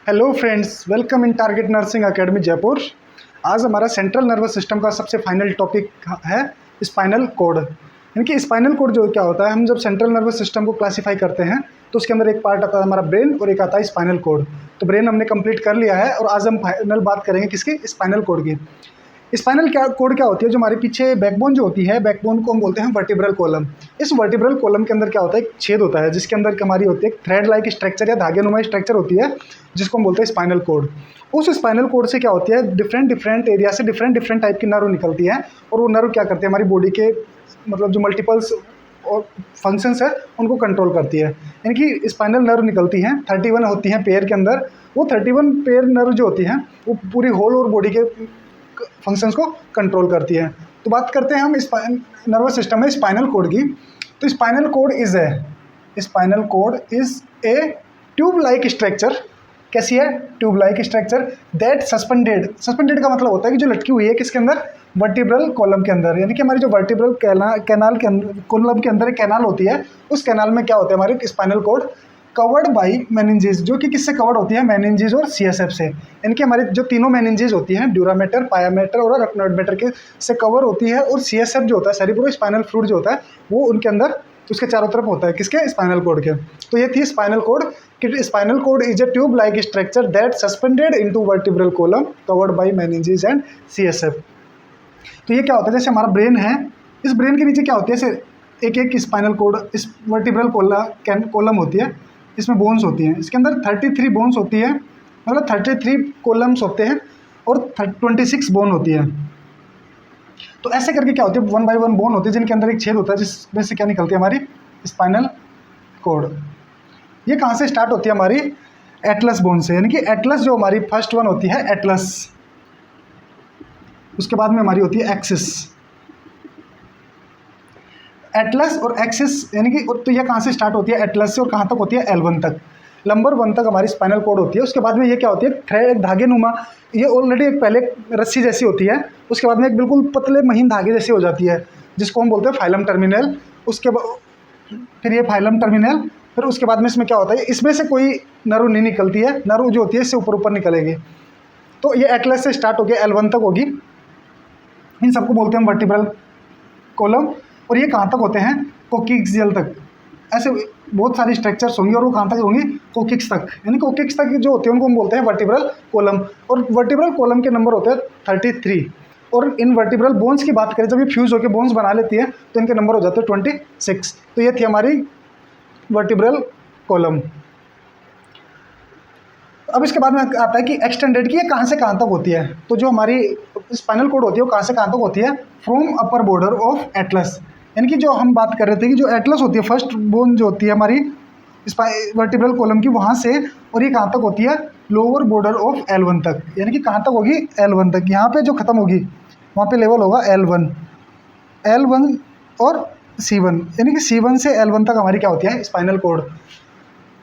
Hello friends, welcome in target nursing academy Jaipur. आज हमारा central nervous system का सबसे फाइनल टॉपिक है स्पाइनल कोड। यानी कि स्पाइनल कोड जो क्या होता है, हम जब सेंट्रल नर्वस सिस्टम को क्लासीफाई करते हैं तो उसके अंदर एक पार्ट आता है हमारा ब्रेन और एक आता है स्पाइनल कोड। तो ब्रेन हमने कंप्लीट कर लिया है और आज हम फाइनल बात करेंगे किसकी, स्पाइनल कोड की। स्पाइनल कोड क्या होती है, जो हमारे पीछे बैकबोन जो होती है, बैकबोन को हम बोलते हैं वर्टिब्रल कॉलम। इस वर्टिब्रल कॉलम के अंदर क्या होता है, एक छेद होता है जिसके अंदर हमारी होती है थ्रेड लाइक स्ट्रक्चर या धागेनुमा स्ट्रक्चर होती है, जिसको हम बोलते हैं स्पाइनल कोड। उस स्पाइनल कोड से क्या होती है, डिफरेंट एरिया से डिफरेंट टाइप की नर्व निकलती है और वो नर्व क्या करती है, हमारी बॉडी के मतलब जो मल्टीपल्स और फंक्शंस है उनको कंट्रोल करती है। यानी कि स्पाइनल नर्व निकलती हैं, 31 होती हैं पेयर के अंदर। वो 31 पेयर नर्व जो होती हैं वो पूरी होल और बॉडी के फंक्शंस को कंट्रोल करती है। तो बात करते हैं हम नर्वस सिस्टम में स्पाइनल कोड की। तो spinal cord is a tube like structure. कैसी है? Tube like structure that suspended का मतलब होता है कि जो लटकी हुई है किसके अंदर, वर्टिब्रल कॉलम के अंदर। यानी कि हमारी जो वर्टिब्रल कैनाल के अंदर, कॉलम के अंदर एक कैनाल होती है, उस कैनाल में क्या होता है हमारे spinal cord covered by meninges, जो कि किससे कवर्ड होती है, मेनिंजेस और सीएसएफ से। इनके हमारे जो तीनों मेनिंजेस होती हैं, ड्यूरामेटर, पायामेटर और अक्नोइडमेटर के से कवर होती है, और सीएसएफ जो होता है, सेरिब्रो स्पाइनल फ्लूइड जो होता है, वो उनके अंदर उसके चारों तरफ होता है, किसके, स्पाइनल कोड के। तो ये थी स्पाइनल कोड कि spinal code is a tube like structure that suspended into vertebral column covered by meninges and CSF. तो ये क्या होता है, जैसे हमारा ब्रेन है, इस ब्रेन के नीचे क्या होती है, जैसे एक स्पाइनल कोड, इस वर्टिब्रल कॉलम होती है, इसमें बोन्स होती हैं, इसके अंदर 33 बोन्स होती है, मतलब 33 कॉलम्स होते हैं और 26 बोन होती है। तो ऐसे करके क्या होती है, 1 बाय 1 बोन होती है जिनके अंदर एक छेद होता है जिसमें से क्या निकलती है, हमारी स्पाइनल कोड। ये कहाँ से स्टार्ट होती है, हमारी एटलस बोन से। यानी कि एटलस जो हमारी फर्स्ट वन होती है एटलस, उसके बाद में हमारी होती है एक्सिस। एटलस और एक्सिस यानी कि, तो ये कहाँ से स्टार्ट होती है, एटलस से, और कहाँ तक होती है, L1 तक, नंबर 1 तक हमारी स्पाइनल कोड होती है। उसके बाद में ये क्या होती है, थ्रेड, धागे नुमा। ये ऑलरेडी एक पहले रस्सी जैसी होती है, उसके बाद में एक बिल्कुल पतले महीन धागे जैसी हो जाती है, जिसको हम बोलते हैं फाइलम टर्मिनल। उसके फिर ये फाइलम टर्मिनल, फिर उसके बाद में इसमें क्या होता है, इसमें से कोई नर्व नहीं निकलती है, नर्व जो होती है इससे ऊपर निकलेगी। तो ये एटलस से स्टार्ट होगी, L1 तक होगी। इन सबको बोलते हैं वर्टिब्रल कॉलम। और ये कहाँ तक होते हैं, कोकिक्सियल तक। ऐसे बहुत सारी स्ट्रक्चर्स होंगी और वो कहाँ तक होंगी, कोकिक्स तक। यानी कोकिक्स तक जो होते हैं उनको हम बोलते हैं वर्टिब्रल कॉलम। और वर्टिब्रल कॉलम के नंबर होते हैं 33। और इन वर्टिब्रल बोन्स की बात करें, जब ये फ्यूज़ होकर बोन्स बना लेती है तो इनके नंबर हो जाते हैं 26। तो ये थी हमारी वर्टिब्रल कॉलम। अब इसके बाद में आता है कि एक्सटेंडेड की, ये कहाँ से कहाँ तक होती है। तो जो हमारी स्पाइनल कोड होती है वो कहाँ से कहाँ तक होती है, from upper border of Atlas. यानी कि जो हम बात कर रहे थे कि जो एटलस होती है, फर्स्ट बोन जो होती है हमारी वर्टिब्रल कॉलम की, वहाँ से, और ये कहाँ तक होती है, लोअर बॉर्डर ऑफ L1 तक। यानी कि कहाँ तक होगी, L1 तक। यहाँ पे जो खत्म होगी वहाँ पे लेवल होगा L1 और C1। यानी कि C1 से L1 तक हमारी क्या होती है, स्पाइनल कोड।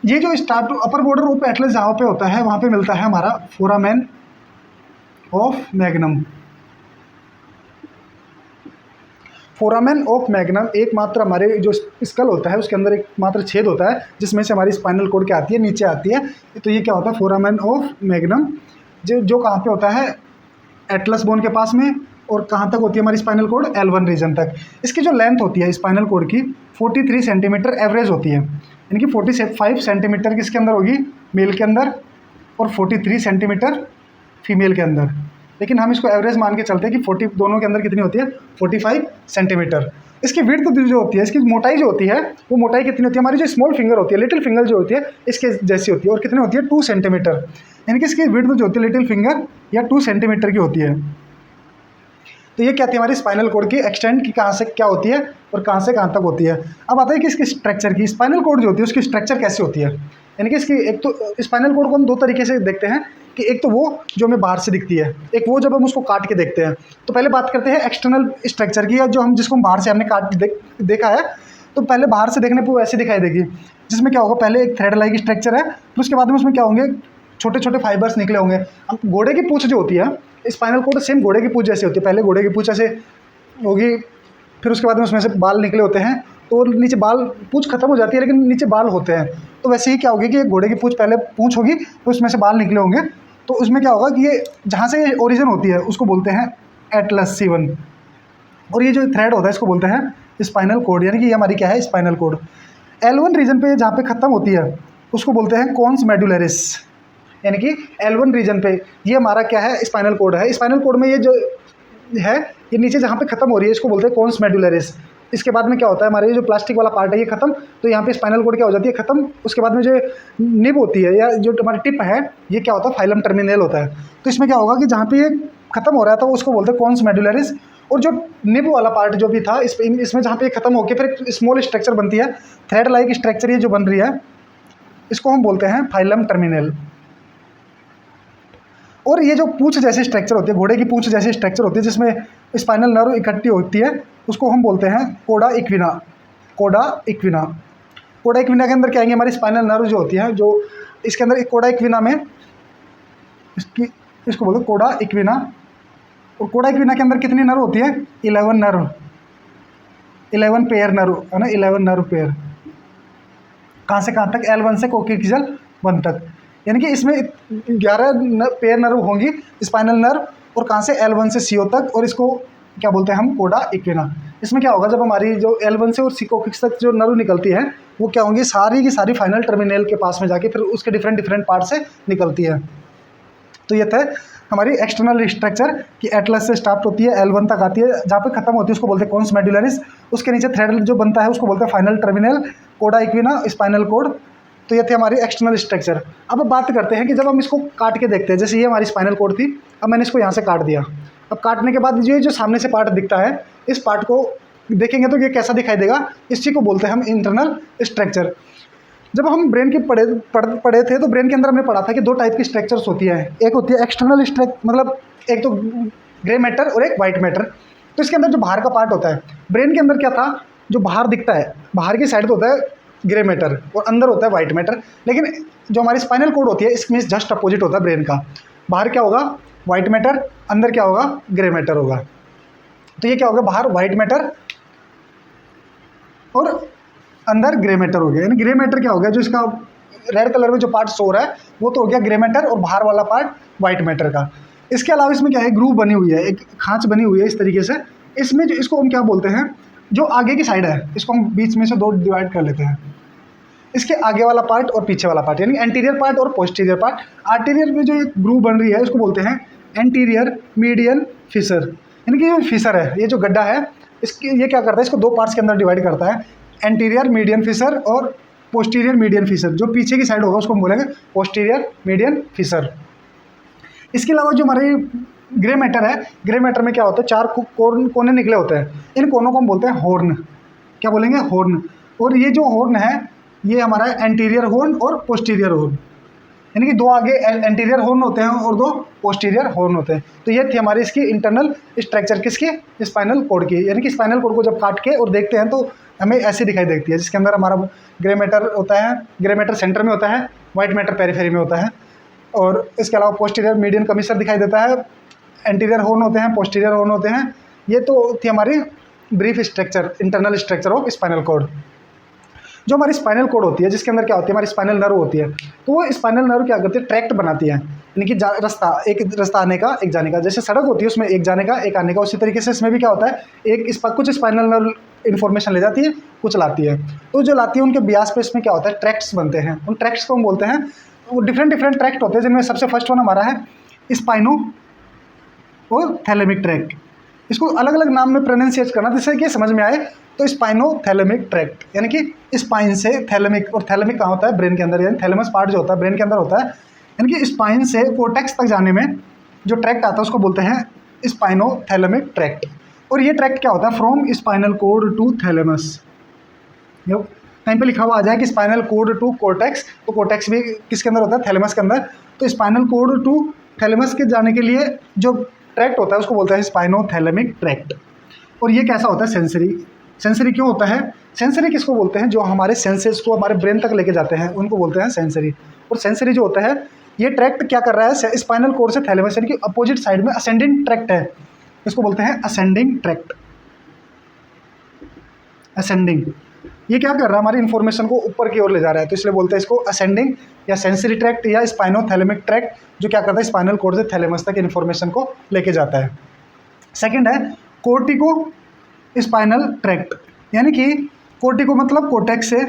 ये जो start upper border of Atlas जहाँ पे होता है, वहाँ पे मिलता है हमारा foramen of magnum. Foramen of magnum एकमात्र हमारे जो स्कल होता है उसके अंदर एक मात्र छेद होता है जिसमें से हमारी स्पाइनल कोड क्या आती है, नीचे आती है। तो ये क्या होता है, फोरामेन ऑफ मैग्नम, जो कहाँ पे होता है, एटलस बोन के पास में। और कहाँ तक होती है हमारी स्पाइनल कोड, L1 रीजन तक। इसकी जो लेंथ होती है स्पाइनल कोड की 43 सेंटीमीटर एवरेज होती है। यानी कि 45 सेंटीमीटर किसके अंदर होगी, मेल के अंदर, और 43 सेंटीमीटर फीमेल के अंदर। लेकिन हम इसको एवरेज मान के चलते हैं कि 40 दोनों के अंदर कितनी होती है, 45 सेंटीमीटर। इसकी विड्थ जो होती है, इसकी मोटाई जो होती है, वो मोटाई कितनी होती है, हमारी जो स्मॉल फिंगर होती है, लिटिल फिंगर जो होती है, इसके जैसी होती है। और कितनी होती है, 2 सेंटीमीटर। यानी कि इसकी विड्थ जो होती है लिटिल फिंगर या 2 सेंटीमीटर की होती है। तो ये क्या थी हमारी स्पाइनल कोड की एक्सटेंड की, कहाँ से क्या होती है और कहाँ से कहाँ तक होती है। अब आता है कि इसकी स्ट्रक्चर की, स्पाइनल कोड जो होती है उसकी स्ट्रक्चर कैसे होती है। यानी कि इसकी एक तो स्पाइनल कोड को हम 2 तरीके से देखते हैं कि एक तो वो जो हमें बाहर से दिखती है, एक वो जब हम उसको काट के देखते हैं। तो पहले बात करते हैं एक्सटर्नल स्ट्रक्चर की, या जो हम जिसको हम बाहर से हमने काट देखा है। तो पहले बाहर से देखने पर वो ऐसे दिखाई देगी, जिसमें क्या होगा, पहले एक थ्रेड लाइक स्ट्रक्चर है, फिर उसके बाद में उसमें क्या होंगे, छोटे छोटे फाइबर्स निकले होंगे। अब घोड़े की पूंछ जो होती है, स्पाइनल कोड सेम घोड़े की पूंछ जैसी होती है। पहले घोड़े की पूंछ ऐसे होगी, फिर उसके बाद में उसमें से बाल निकले होते हैं, तो नीचे बाल, पूँछ खत्म हो जाती है लेकिन नीचे बाल होते हैं। तो वैसे ही क्या होगी कि घोड़े की पूँछ, पहले पूँछ होगी तो उसमें से बाल निकले होंगे, तो उसमें क्या होगा कि ये जहाँ से ओरिजिन होती है उसको बोलते हैं एटलस C1। और ये जो थ्रेड होता है इसको बोलते हैं स्पाइनल कोड, यानी कि ये हमारी क्या है, स्पाइनल कोड। L1 रीजन पे जहाँ पे ख़त्म होती है उसको बोलते हैं कॉन्स मेडुलरिस, यानी कि L1 रीजन पे ये हमारा क्या है, स्पाइनल कोड है। स्पाइनल कोड में ये जो है, ये नीचे जहाँ पे ख़त्म हो रही है इसको बोलते हैं कॉन्स मेडुलरिस। इसके बाद में क्या होता है, हमारे ये जो प्लास्टिक वाला पार्ट है ये खत्म, तो यहाँ पे स्पाइनल कोड क्या हो जाती है, खत्म। उसके बाद में जो निब होती है या जो हमारी टिप है, ये क्या होता है, फाइलम टर्मिनल होता है। तो इसमें क्या होगा कि जहाँ पे ये खत्म हो रहा था उसको बोलते हैं कॉन्स मेडुलरिस, और जो निब वाला पार्ट जो भी था इसमें जहाँ पे खत्म होकर फिर एक स्मॉल स्ट्रक्चर बनती है, थ्रेड लाइक स्ट्रक्चर ये जो बन रही है, इसको हम बोलते हैं फाइलम टर्मिनल। और ये जो पूंछ जैसी स्ट्रक्चर होती है, घोड़े की पूंछ जैसी स्ट्रक्चर होती है जिसमें स्पाइनल नर्व इकट्ठी होती है, उसको हम बोलते हैं कोडा इक्विना। कोडा इक्विना, कोडा इक्विना के अंदर क्या आएंगे, हमारी स्पाइनल नर्व जो होती है, जो इसके अंदर एक कोडा इक्विना में इसको बोलते हैं कोडा इक्विना। और कोडा इक्विना के अंदर कितनी नर्व होती है, 11 नर्व, 11 पेयर नर्व है ना, 11 नर्व पेयर। कहाँ से कहाँ तक, L1 से कोक्सीजल 1 तक, यानी कि इसमें 11 पेयर नर्व होंगी स्पाइनल नर्व, और कहाँ से L1 से CO तक, और इसको क्या बोलते हैं हम, कोडा इक्विना। इसमें क्या होगा, जब हमारी जो L1 से और कोक्सीक्स तक जो नर्व निकलती है वो क्या होंगी, सारी की सारी फाइनल टर्मिनल के पास में जाके फिर उसके डिफरेंट पार्ट से निकलती है। तो ये था हमारी एक्सटर्नल स्ट्रक्चर कि एटलस से स्टार्ट होती है, L1 तक आती है, जहाँ पे खत्म होती है उसको बोलते हैं कॉन्स मेडुलरिस। उसके नीचे थ्रेड जो बनता है उसको बोलते हैं फाइनल टर्मिनल, कोडा इक्विना, स्पाइनल कोड। तो ये थे हमारी एक्सटर्नल स्ट्रक्चर। अब बात करते हैं कि जब हम इसको काट के देखते हैं, जैसे ये हमारी स्पाइनल कोड थी, अब मैंने इसको यहाँ से काट दिया। अब काटने के बाद ये जो सामने से पार्ट दिखता है, इस पार्ट को देखेंगे तो ये कैसा दिखाई देगा, इसी को बोलते हैं हम इंटरनल स्ट्रक्चर। जब हम ब्रेन के पढ़े थे तो ब्रेन के अंदर हमने पढ़ा था कि 2 टाइप की स्ट्रक्चर्स होती है, एक होती है एक्सटर्नल मतलब एक तो ग्रे मैटर और एक वाइट मैटर। तो इसके अंदर जो बाहर का पार्ट होता है, ब्रेन के अंदर क्या था, जो बाहर दिखता है, बाहर की साइड तो होता है ग्रे मैटर और अंदर होता है वाइट मैटर। लेकिन जो हमारी स्पाइनल कोड होती है इसमें जस्ट अपोजिट होता है ब्रेन का, बाहर क्या होगा, वाइट मैटर, अंदर क्या होगा, ग्रे मैटर होगा। तो ये क्या होगा, बाहर वाइट मैटर और अंदर ग्रे मैटर हो गया। यानी ग्रे मैटर क्या हो गया, जो इसका रेड कलर में जो पार्ट सो रहा है वो तो हो गया ग्रे मैटर, और बाहर वाला पार्ट वाइट मैटर का। इसके अलावा इसमें क्या है, ग्रूव बनी हुई है, एक खांच बनी हुई है इस तरीके से। इसमें जो इसको हम क्या बोलते हैं, जो आगे की साइड है इसको हम बीच में से 2 डिवाइड कर लेते हैं, इसके आगे वाला पार्ट और पीछे वाला पार्ट, यानी एंटीरियर पार्ट और पोस्टीरियर पार्ट। आर्टीरियर में जो एक ग्रूव बन रही है उसको बोलते हैं एंटीरियर मीडियन फिशर, यानी कि ये फिशर है, ये जो गड्ढा है इसकी, ये क्या करता है, इसको 2 पार्ट्स के अंदर डिवाइड करता है, एंटीरियर मीडियन फिशर और पोस्टीरियर मीडियन फिशर। जो पीछे की साइड होगा उसको हम बोलेंगे पोस्टीरियर मीडियन फिशर। इसके अलावा जो हमारे ग्रे मैटर है, ग्रे मैटर में क्या होता है, 4 कोने निकले होते हैं, इन कोनों को हम बोलते हैं हॉर्न। क्या बोलेंगे, हॉर्न। और ये जो हॉर्न है ये हमारा एंटीरियर हॉर्न और पोस्टीरियर हॉर्न, यानी कि 2 आगे एंटीरियर हॉर्न होते हैं और 2 पोस्टीरियर हॉर्न होते हैं। तो ये थी हमारी इसकी इंटरनल स्ट्रक्चर, किसकी, स्पाइनल कोड की। यानी कि स्पाइनल कोड को जब काट के और देखते हैं तो हमें ऐसे दिखाई देती है, जिसके अंदर हमारा ग्रे मैटर होता है, ग्रे मैटर सेंटर में होता है, वाइट मैटर पेरिफेरी में होता है, और इसके अलावा पोस्टीरियर मीडियन कमीसर दिखाई देता है, एंटीरियर हॉर्न होते हैं, पोस्टीरियर हॉर्न होते हैं। ये तो थी हमारी brief structure, internal structure of spinal cord. जो हमारी स्पाइनल कोड होती है जिसके अंदर क्या होती है, हमारी स्पाइनल नर्व होती है, तो वो स्पाइनल नर्व क्या करती है, ट्रैक्ट बनाती है, यानी कि रास्ता, एक रास्ता आने का एक जाने का। जैसे सड़क होती है उसमें एक जाने का एक आने का, उसी तरीके से इसमें भी क्या होता है, कुछ स्पाइनल नर्व इन्फॉर्मेशन ले जाती है, कुछ लाती है। तो जो लाती है उनके ब्यास पे इसमें क्या होता है, ट्रैक्ट्स बनते हैं। उन ट्रैक्ट्स को हम बोलते हैं, वो डिफरेंट ट्रैक्ट होते हैं, जिनमें सबसे फर्स्ट वन हमारा है स्पाइनो और थैलेमिक ट्रैक्ट। इसको अलग अलग नाम में प्रोनाउंसिएट करना जिससे कि समझ में आए। तो स्पाइनोथैलेमिक ट्रैक्ट, यानी कि स्पाइन से थैलेमिक, और थैलेमिक कहाँ होता है, ब्रेन के अंदर, यानी थैलेमस पार्ट जो होता है ब्रेन के अंदर होता है, यानी कि स्पाइन से कोर्टेक्स तक जाने में जो ट्रैक्ट आता है उसको बोलते हैं स्पाइनोथैलेमिक ट्रैक्ट। और ये ट्रैक्ट क्या होता है, from spinal cord to thalamus. कहीं पे लिखा हुआ आ जाए कि स्पाइनल कोड टू कोर्टेक्स, तो कोर्टेक्स भी किसके अंदर होता है, थैलेमस के अंदर। तो स्पाइनल कोड टू थैलेमस के जाने के लिए जो ट्रैक्ट होता है उसको बोलते हैं स्पाइनोथैलेमिक ट्रैक्ट। और ये कैसा होता है, सेंसरी। सेंसरी क्यों होता है, सेंसरी किसको बोलते हैं, जो हमारे सेंसेस को हमारे ब्रेन तक लेके जाते हैं उनको बोलते हैं सेंसरी। और सेंसरी जो होता है ये ट्रैक्ट क्या कर रहा है, स्पाइनल कोड से थैलेमस, यानी कि अपोजिट साइड में असेंडिंग ट्रैक्ट है, इसको बोलते हैं असेंडिंग ट्रैक्ट, असेंडिंग। ये क्या कर रहा है, हमारी इन्फॉर्मेशन को ऊपर की ओर ले जा रहा है, तो इसलिए बोलते हैं इसको असेंडिंग या सेंसरी ट्रैक्ट या स्पाइनोथैलेमिक ट्रैक्ट, जो क्या करता है स्पाइनल कॉर्ड से थैलेमस तक इन्फॉर्मेशन को लेके जाता है। सेकंड है कोर्टिको स्पाइनल ट्रैक्ट, यानी कि कोर्टिको मतलब कोटेक्स से,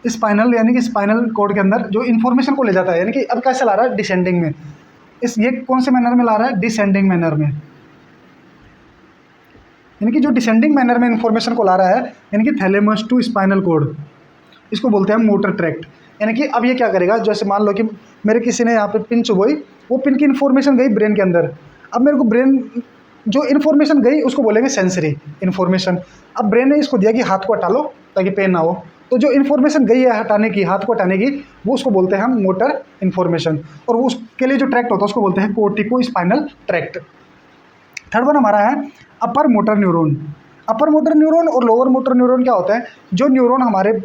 स्पाइनल यानी कि स्पाइनल कॉर्ड के अंदर जो इन्फॉर्मेशन को ले जाता है, यानी कि अब कैसे ला रहा है, डिसेंडिंग में। ये कौन से मैनर में ला रहा है, डिसेंडिंग मैनर में, यानी कि जो डिसेंडिंग मैनर में इन्फॉर्मेशन को ला रहा है, यानी कि थैलेमस टू स्पाइनल कॉर्ड, इसको बोलते हैं मोटर ट्रैक्ट। यानी कि अब ये क्या करेगा, जैसे मान लो कि मेरे किसी ने यहाँ पे पिन चुभोई, वो पिन की इन्फॉर्मेशन गई ब्रेन के अंदर, अब मेरे को ब्रेन जो इन्फॉर्मेशन गई उसको बोलेंगे सेंसरी इन्फॉर्मेशन। अब ब्रेन ने इसको दिया कि हाथ को हटा लो ताकि पेन ना हो, तो जो इन्फॉर्मेशन गई है हटाने की, हाथ को हटाने की, वो उसको बोलते हैं हम मोटर इन्फॉर्मेशन, और वो उसके लिए जो ट्रैक्ट होता है उसको बोलते हैं cortico spinal tract. Third one हमारा है upper motor neuron. Upper motor neuron और लोअर मोटर न्यूरॉन क्या होता है, जो न्यूरॉन हमारे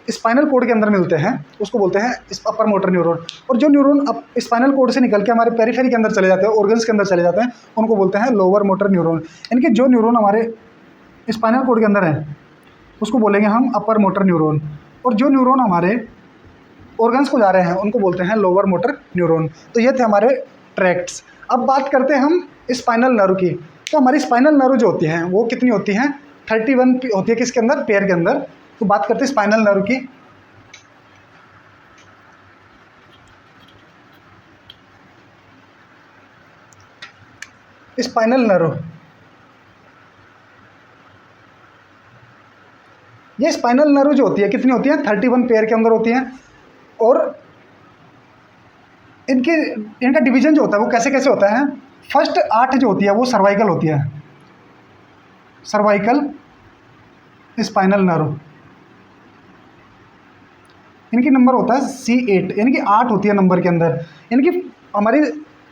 स्पाइनल कोड के अंदर मिलते हैं उसको बोलते हैं अपर मोटर न्यूरॉन, और जो न्यूरॉन स्पाइनल कोड से निकल के हमारे पेरिफेरी के अंदर चले जाते हैं, ऑर्गन्स के अंदर चले जाते हैं, उनको बोलते हैं लोअर मोटर न्यूरॉन। यानी कि जो न्यूरॉन हमारे स्पाइनल कोड के अंदर है उसको बोलेंगे हम अपर मोटर न्यूरॉन, और जो न्यूरॉन हमारे ऑर्गन्स को जा रहे हैं उनको बोलते हैं लोअर मोटर न्यूरॉन। तो ये थे हमारे ट्रैक्ट्स। अब बात करते हैं हम स्पाइनल नर्व की। तो हमारी स्पाइनल नर्व जो होती हैं वो कितनी होती हैं, 31 होती है, किसके अंदर, पेयर के अंदर। तो बात करते हैं स्पाइनल नर्व की। स्पाइनल नर्व, ये स्पाइनल नर्व जो होती है कितनी होती है, 31 पेयर के अंदर होती हैं, और इनका डिवीजन जो होता है वो कैसे कैसे होता है। फर्स्ट 8 जो होती है वो सर्वाइकल होती है, सर्वाइकल स्पाइनल नर्व, इनकी नंबर होता है C8, यानी कि 8 होती है नंबर के अंदर। यानी कि हमारी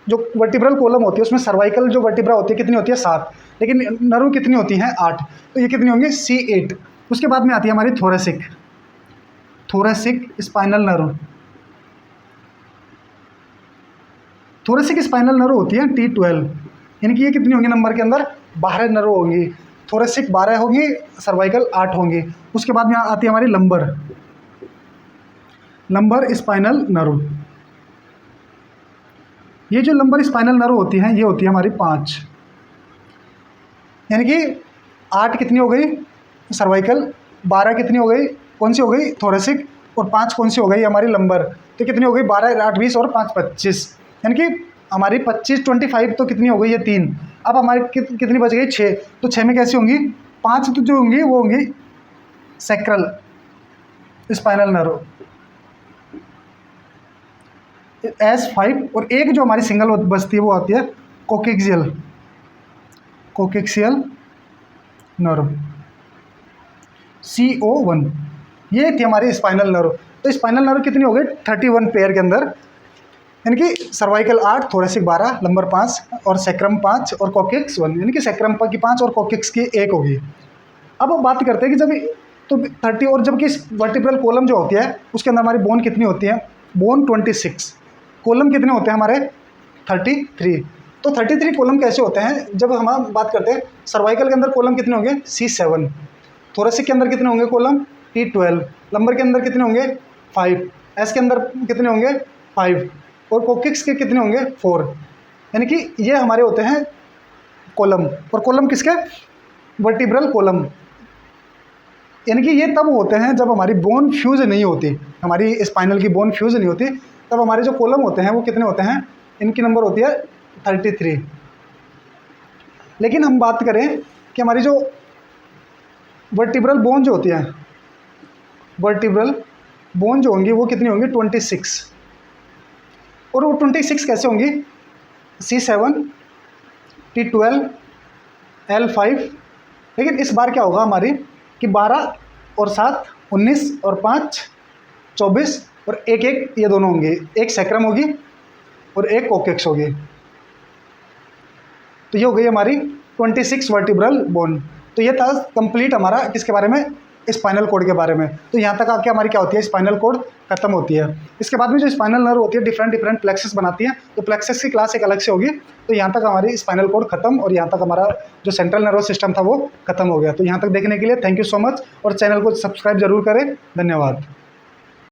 जो वर्टिब्रल कॉलम होती है उसमें सर्वाइकल जो वर्टिब्रा होती है कितनी होती है, 7, लेकिन नर्व कितनी होती है, 8। तो ये कितनी होंगी, C8। उसके बाद में आती है हमारी thoracic, thoracic spinal nerve. Thoracic spinal nerve होती है T12, यानी कि ये कितनी होंगी नंबर के अंदर, 12 नर्व होंगी। थोरेसिक 12 होंगी, सर्वाइकल 8 होंगी। उसके बाद में आती है हमारी लंबर, लंबर स्पाइनल नर्व। ये जो लंबर स्पाइनल नर्व होती हैं ये होती है हमारी 5, यानी कि 8 कितनी हो गई सर्वाइकल, 12 कितनी हो गई, कौन सी हो गई, थोरेसिक, और 5 कौन सी हो गई हमारी लंबर। तो कितनी हो गई, 12 8 20 और 5 25, यानी कि हमारी 25 25 तो कितनी हो गई, ये 3। अब हमारी कितनी बच गई, 6। तो 6 में कैसी होंगी, 5 तो जो होंगी वो होंगी सैक्रल स्पाइनल नर्व, S5, और एक जो हमारी सिंगल बचती है वो आती है कोकिक्सियल, कोकिक्सियल नर्व, CO1। ये थी हमारी स्पाइनल नर्व। तो स्पाइनल नर्व कितनी हो गई, 31 पेयर के अंदर, यानी कि सर्वाइकल 8, थोरेसिक 12, लंबर 5, और सैक्रम 5, और कोकिक्स 1, यानी कि सैक्रम की 5 और कोकिक्स की 1 होगी। अब हम बात करते हैं कि जब तो 30, और जबकि वर्टिब्रल कॉलम जो होती है उसके अंदर हमारी बोन कितनी होती है, बोन 26, कॉलम कितने होते हैं हमारे 33। तो 33 कॉलम कैसे होते हैं, जब हम बात करते हैं सर्वाइकल के अंदर कॉलम कितने होंगे, C7, थोरेसिक के अंदर कितने होंगे कॉलम, T12, लंबर के अंदर कितने होंगे 5, S के अंदर कितने होंगे 5, और कोकिक्स के कितने होंगे 4। यानी कि ये हमारे होते हैं कॉलम, और कॉलम किसके, वर्टिब्रल कॉलम। यानी कि ये तब होते हैं जब हमारी बोन फ्यूज नहीं होती, हमारी स्पाइनल की बोन फ्यूज नहीं होती, तब हमारे जो कॉलम होते हैं वो कितने होते हैं, इनकी नंबर होती है 33। लेकिन हम बात करें कि हमारी जो वर्टिब्रल बोन जो होती है, वर्टिब्रल बोन जो होंगी वो कितनी होंगी 26, और वो 26 कैसे होंगी, C7, T12, L5। लेकिन इस बार क्या होगा हमारी कि 12 और 7 19 और 5 24, और एक एक ये दोनों होंगे, एक सैक्रम होगी और एक कोकेक्स होगी। तो ये हो गई हमारी 26 वर्टिब्रल बोन। तो ये था कंप्लीट हमारा किसके बारे में, स्पाइनल कोड के बारे में। तो यहाँ तक आके हमारी क्या होती है, स्पाइनल कोड खत्म होती है। इसके बाद में जो स्पाइनल नर्व होती है डिफरेंट डिफरेंट प्लेक्सस बनाती है, तो प्लेक्सस की क्लास एक अलग से होगी। तो यहाँ तक हमारी स्पाइनल कोड खत्म और यहाँ तक हमारा जो सेंट्रल नर्वस सिस्टम था वो खत्म हो गया। तो यहाँ तक देखने के लिए थैंक यू सो मच, और चैनल को सब्सक्राइब जरूर करें। धन्यवाद।